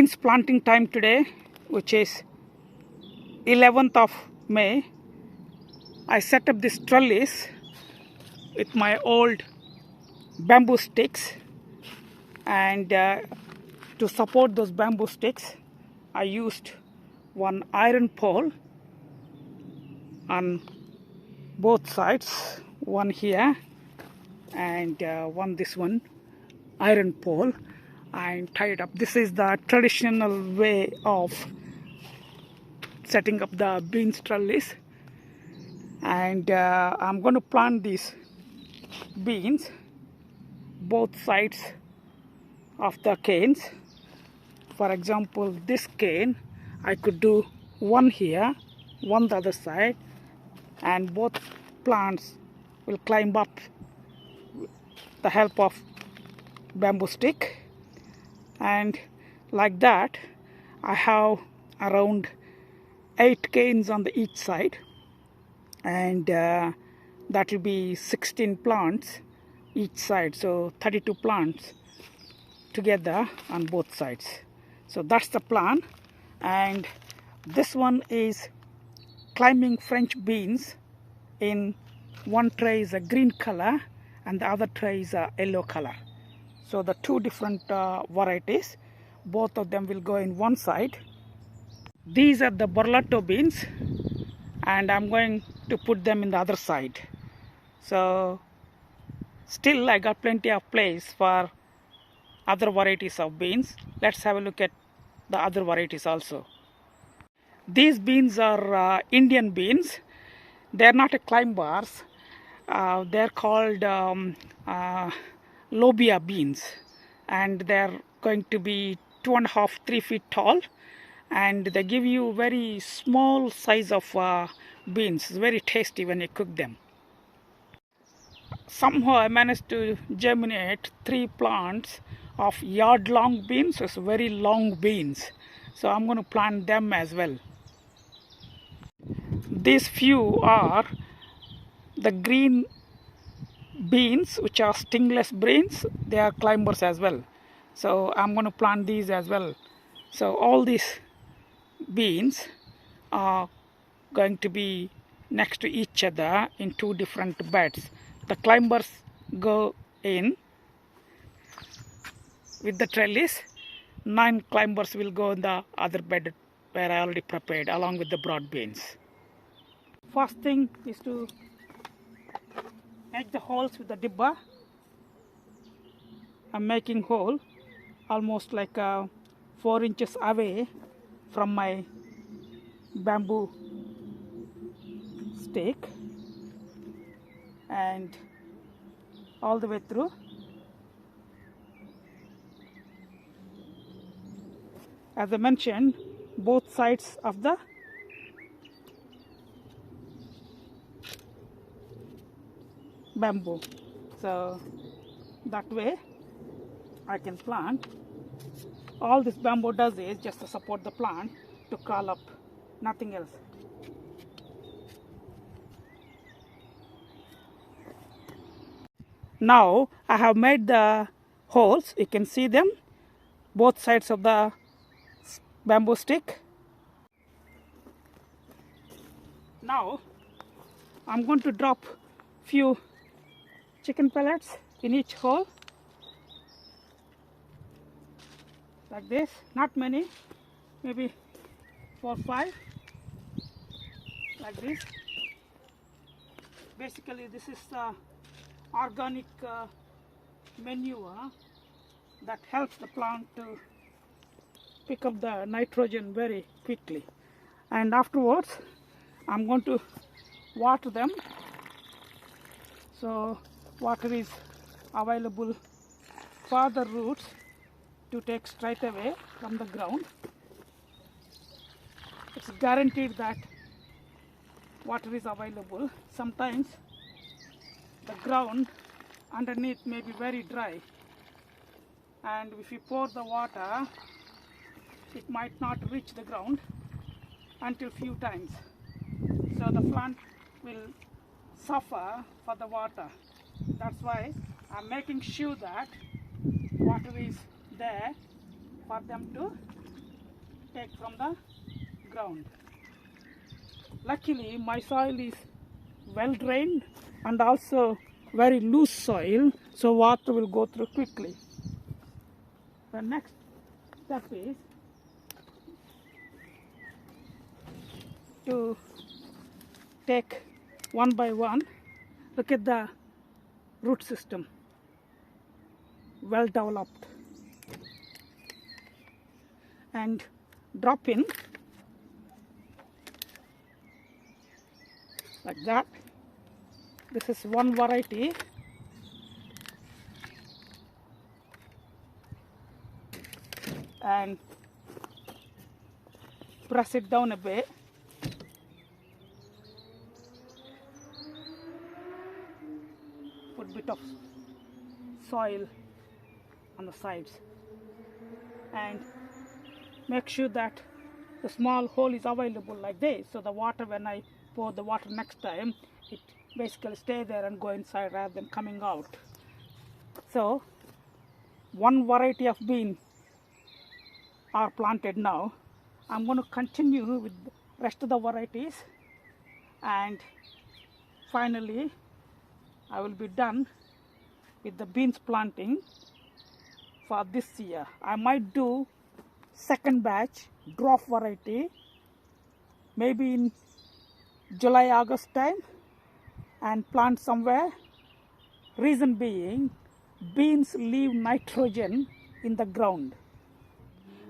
beans planting time today, which is 11th of May. I set up this trellis with my old bamboo sticks, and to support those bamboo sticks I used one iron pole on both sides, one here and one this one iron pole, and tied up. This is the traditional way of setting up the beans trellis, and I'm going to plant these beans both sides of the canes. For example, this cane I could do one here, one the other side, and both plants will climb up with the help of bamboo stick. And like that, I have around 8 canes on the each side, and that will be 16 plants each side, so 32 plants together on both sides. So that's the plan. And this one is climbing French beans. In one tray is a green color and the other tray is a yellow color. So the two different varieties, both of them will go in one side. These are the burlato beans, and I'm going to put them in the other side. So still I got plenty of place for other varieties of beans. Let's have a look at the other varieties also. These beans are Indian beans. They're not a climbers. They're called lobia beans, and they're going to be 2.5–3 feet tall, and they give you very small size of beans. It's very tasty when you cook them. Somehow I managed to germinate 3 plants of yard long beans. It's very long beans, so I'm going to plant them as well. These few are the green beans, which are stingless beans. They are climbers as well, so I'm going to plant these as well. So all these beans are going to be next to each other in 2 different beds. The climbers go in with the trellis. 9 climbers will go in the other bed where I already prepared along with the broad beans. First thing is to make the holes with the dibba. I'm making hole almost like 4 inches away from my bamboo stake, and all the way through. As I mentioned, both sides of the bamboo, so that way I can plant. All this bamboo does is just to support the plant to crawl up, nothing else. Now I have made the holes. You can see them, both sides of the bamboo stick. Now I'm going to drop few chicken pellets in each hole, like this. Not many, maybe 4 or 5, like this. Basically this is organic manure that helps the plant to pick up the nitrogen very quickly. And afterwards I'm going to water them, so water is available for the roots to take straight away from the ground. It's guaranteed that water is available. Sometimes the ground underneath may be very dry, and if you pour the water, it might not reach the ground until few times. So the plant will suffer for the water. That's why making sure that water is there for them to take from the ground. Luckily my soil is well drained and also very loose soil, so water will go through quickly. The next step is to take one by one. Look at the root system, well developed, and drop in like that. This is one variety. And press it down a bit. Put a bit of soil on the sides and make sure that the small hole is available like this, so the water, when I pour the water next time, it basically stay there and go inside rather than coming out. So one variety of bean are planted now. I'm going to continue with the rest of the varieties, and finally I will be done with the beans planting for this year. I might do second batch dwarf variety maybe in July, August time and plant somewhere. Reason being, beans leave nitrogen in the ground.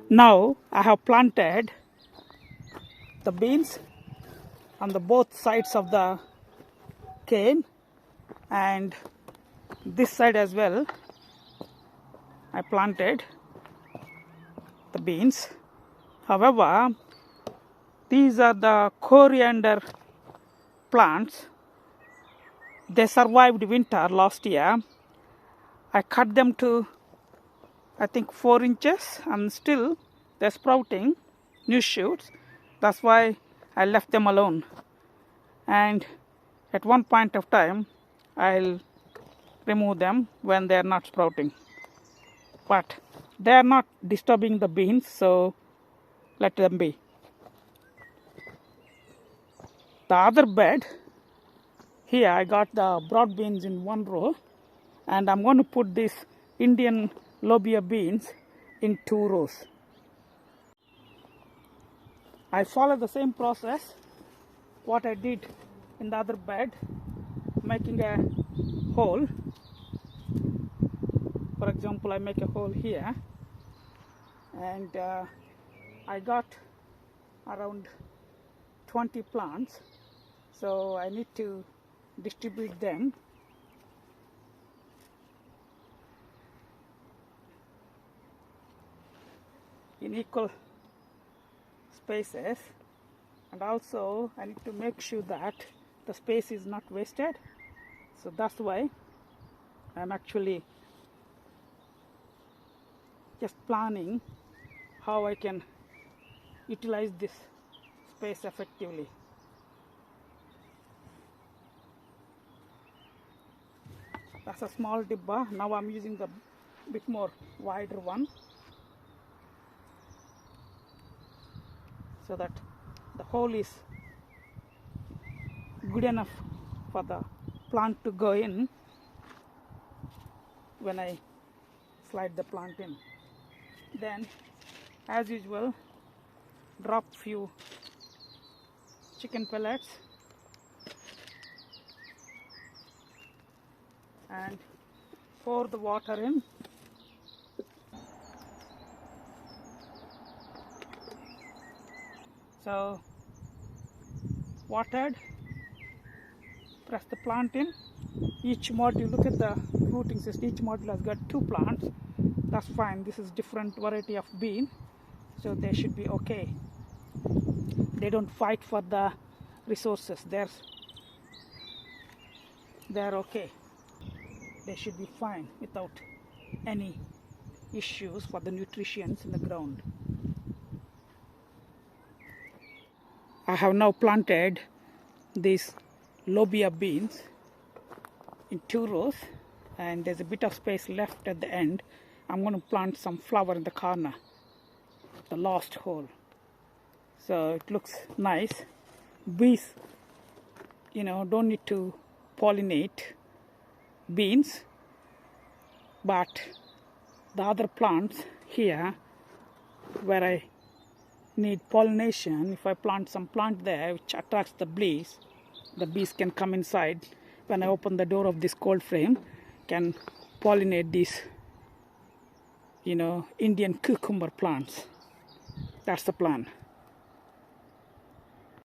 Now I have planted the beans on the both sides of the cane, and this side as well I planted the beans. However, these are the coriander plants. They survived winter last year. I cut them to I think 4 inches, and still they're sprouting new shoots. That's why I left them alone. And at one point of time I'll remove them when they're not sprouting. But they're not disturbing the beans, so let them be. The other bed, here I got the broad beans in one row, and I'm going to put this Indian lobia beans in 2 rows. I follow the same process what I did in the other bed, making a hole. For example, I make a hole here, and I got around 20 plants, so I need to distribute them. In equal spaces, and also I need to make sure that the space is not wasted. So that's why I'm actually just planning how I can utilize this space effectively. That's a small dibba. Now I'm using the bit more wider one, so that the hole is good enough for the plant to go in when I slide the plant in. Then, as usual, drop few chicken pellets and pour the water in. So, watered, press the plant in. Each module, look at the rooting system, each module has got 2 plants. That's fine. This is different variety of bean, so they should be okay. They don't fight for the resources. They're okay. They should be fine without any issues for the nutrients in the ground. I have now planted these lobia beans in 2 rows, and there's a bit of space left at the end. I'm going to plant some flower in the corner, the last hole. So it looks nice. Bees, don't need to pollinate beans, but the other plants here where I need pollination, if I plant some plant there which attracts the bees can come inside. When I open the door of this cold frame, can pollinate these Indian cucumber plants. That's the plan.